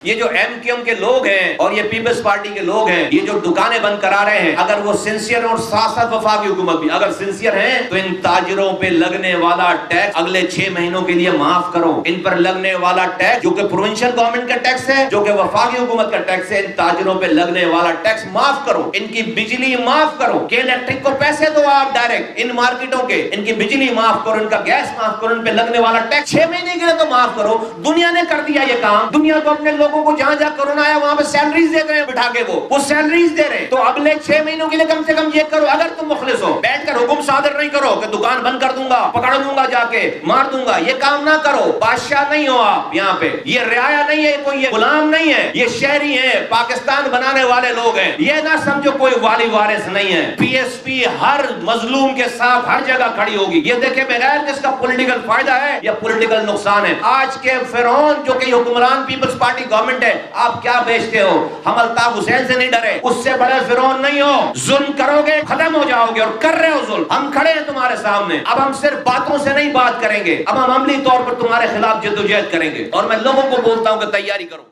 یہ جو M Q M کے لوگ ہیں اور یہ پیپلز پارٹی کے لوگ ہیں، یہ جو دکانیں بند کرا رہے ہیں، اگر وہ سنسیئر اور ساتھ ساتھ وفاقی حکومت بھی اگر سنسیئر ہیں تو ان تاجروں پہ لگنے والا ٹیکس اگلے 6 مہینوں کے لیے معاف کرو۔ ان پر لگنے والا ٹیکس جو کہ پروونشل گورنمنٹ کا ٹیکس ہے، جو کہ وفاقی حکومت کا ٹیکس ہے، ان تاجروں پہ لگنے والا ٹیکس معاف کرو۔ ان کی بجلی معاف کرو کہ الیکٹرک کو پیسے دو آپ ڈائریکٹ ان مارکیٹوں کے، ان کی بجلی معاف کرو، ان کا گیس معاف کرو، ان پہ لگنے والا ٹیکس 6 مہینے کے لیے تو معاف کرو۔ دنیا نے کر دیا یہ کام، دنیا کو اپنے لوگوں کو جہاں جہاں کورونا آیا وہاں پہ سیلریز دے رہے ہیں بٹھا کے، وہ سیلریز دے رہے ہیں۔ تو اگلے 6 مہینوں کے لیے کم سے کم یہ کرو اگر تم مخلص ہو۔ بیٹھ کر حکم صادر نہیں کرو کہ دکان بند کر دوں گا، پکڑ دوں گا، جا کے مار دوں گا، یہ کام نہ کرو۔ بادشاہ نہیں ہو آپ یہاں پہ، یہ رعایا نہیں ہے، کوئی یہ غلام نہیں ہے، یہ شہری ہیں، پاکستان بنانے والے لوگ ہیں۔ یہ نہ سمجھو کوئی والی وارث نہیں ہے۔ پی ایس پی ہر مظلوم کے ساتھ ہر جگہ کھڑی ہوگی۔ یہ دیکھیں بغیر کس کا پولیٹیکل فائدہ ہے یا پولیٹیکل نقصان ہے۔ آج کے فرعون جو کہ حکمران پیپلز پارٹی گورنمنٹ ہے، آپ کیا بیچتے ہو؟ ہم الطاف حسین سے نہیں ڈرے، اس سے بڑے فرعون نہیں ہو۔ ظلم کرو گے ختم ہو جاؤ گے، اور کر رہے ہو ظلم۔ ہم کھڑے ہیں تمہارے سامنے، اب ہم صرف باتوں سے نہیں بات کریں گے، اب ہم عملی طور پر تمہارے خلاف جدوجہد کریں گے۔ اور میں لوگوں کو بولتا ہوں کہ تیاری کرو۔